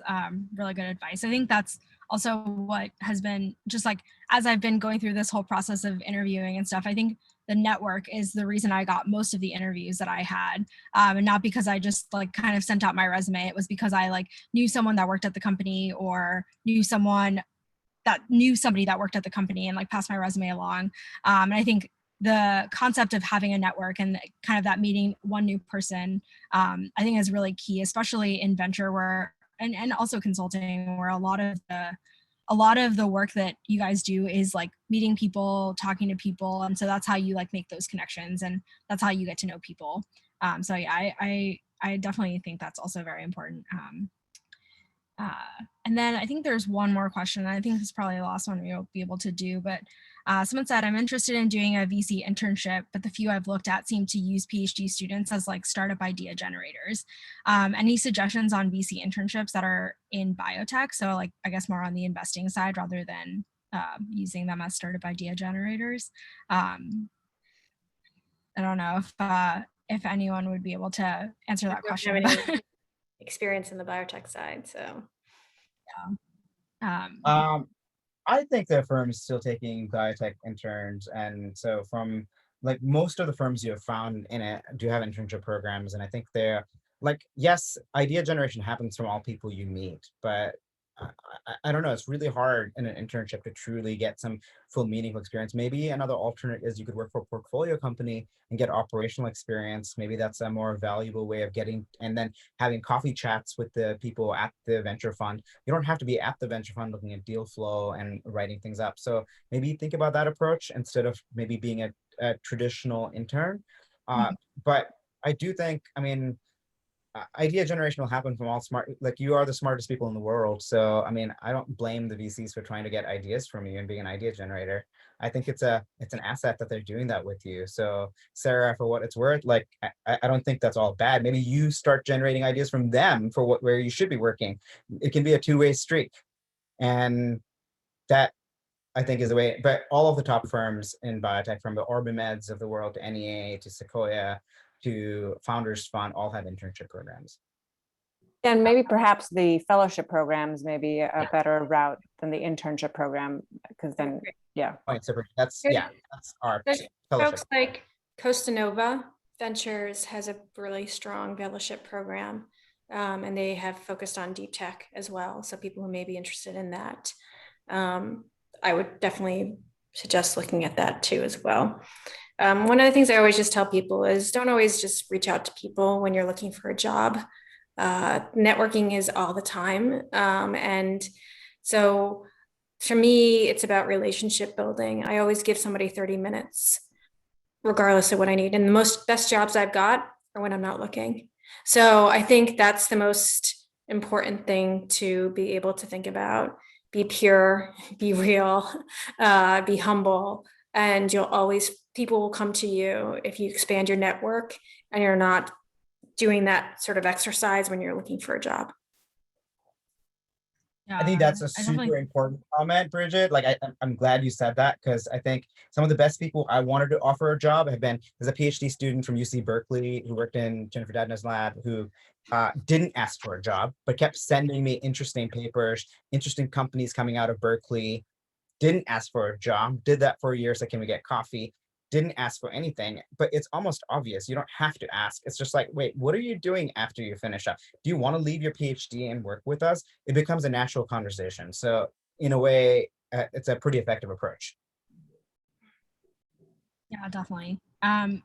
really good advice. I think that's also what has been just like, as I've been going through this whole process of interviewing and stuff, I think the network is the reason I got most of the interviews that I had. And not because I just like kind of sent out my resume. It was because I like knew someone that worked at the company or knew someone that knew somebody that worked at the company and like passed my resume along. And I think the concept of having a network and kind of that meeting one new person, I think is really key, especially in venture where, and also consulting, where a lot of the work that you guys do is like meeting people, talking to people. And so that's how you like make those connections and that's how you get to know people. So yeah, I definitely think that's also very important. And then I think there's one more question. I think this is probably the last one we'll be able to do, but someone said, I'm interested in doing a VC internship, but the few I've looked at seem to use PhD students as like startup idea generators. Any suggestions on VC internships that are in biotech? So like, I guess more on the investing side rather than using them as startup idea generators. I don't know if anyone would be able to answer that question. Experience in the biotech side, so I think the firm is still taking biotech interns, and so from like most of the firms you have found in it do have internship programs, and I think they're like, yes, idea generation happens from all people you meet, but I don't know, it's really hard in an internship to truly get some full meaningful experience. Maybe another alternate is you could work for a portfolio company and get operational experience. Maybe that's a more valuable way of getting, and then having coffee chats with the people at the venture fund. You don't have to be at the venture fund looking at deal flow and writing things up. So maybe think about that approach instead of maybe being a traditional intern. But I do think, I mean, idea generation will happen from all smart, like you are the smartest people in the world. So, I mean, I don't blame the VCs for trying to get ideas from you and being an idea generator. I think it's an asset that they're doing that with you. So Sarah, for what it's worth, like, I don't think that's all bad. Maybe you start generating ideas from them for where you should be working. It can be a two-way streak. And that I think is the way, but all of the top firms in biotech, from the OrbiMeds of the world to NEA to Sequoia to Founders Fund, all have internship programs. And maybe perhaps the fellowship programs may be a better route than the internship program, because then, yeah. That's our fellowship. Folks like Costa Nova Ventures has a really strong fellowship program, and they have focused on deep tech as well. So people who may be interested in that, I would definitely suggest looking at that too as well. One of the things I always just tell people is don't always just reach out to people when you're looking for a job. Networking is all the time. And so for me, it's about relationship building. I always give somebody 30 minutes, regardless of what I need. And the best jobs I've got are when I'm not looking. So I think that's the most important thing to be able to think about. Be pure, be real, be humble, and people will come to you if you expand your network and you're not doing that sort of exercise when you're looking for a job. I think that's a super important comment, Bridget. Like, I'm glad you said that, because I think some of the best people I wanted to offer a job have been, there's a PhD student from UC Berkeley who worked in Jennifer Doudna's lab who didn't ask for a job, but kept sending me interesting papers, interesting companies coming out of Berkeley, didn't ask for a job, did that for a year, said, can we get coffee? Didn't ask for anything, but it's almost obvious. You don't have to ask. It's just like, wait, what are you doing after you finish up? Do you want to leave your PhD and work with us? It becomes a natural conversation. So in a way, it's a pretty effective approach. Yeah, definitely. I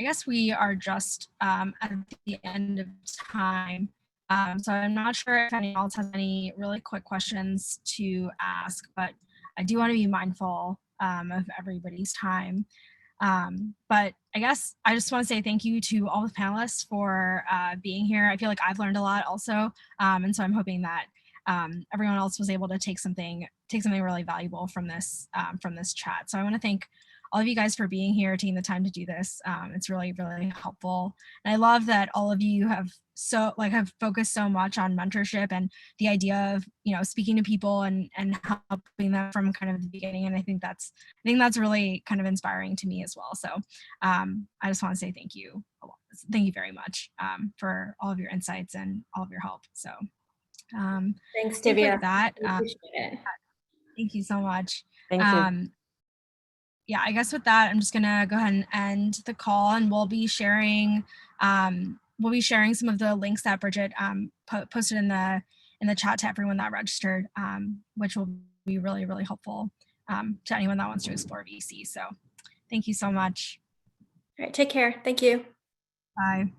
guess we are just at the end of time. So I'm not sure if anyone else has any really quick questions to ask, but I do want to be mindful of everybody's time. But I guess I just want to say thank you to all the panelists for being here. I feel like I've learned a lot also. And so I'm hoping that everyone else was able to take something really valuable from this chat. So I want to thank all of you guys for being here, taking the time to do this. It's really, really helpful. And I love that all of you have focused so much on mentorship and the idea of, speaking to people and helping them from kind of the beginning. And I think that's really kind of inspiring to me as well. So I just want to say thank you. Thank you very much for all of your insights and all of your help. So thanks, Divya. with that, Appreciate it. thank you so much. Thank you. Yeah, I guess with that, I'm just gonna go ahead and end the call, and we'll be sharing some of the links that Bridget posted in the chat to everyone that registered, which will be really, really helpful to anyone that wants to explore VC. So thank you so much. All right, take care. Thank you. Bye.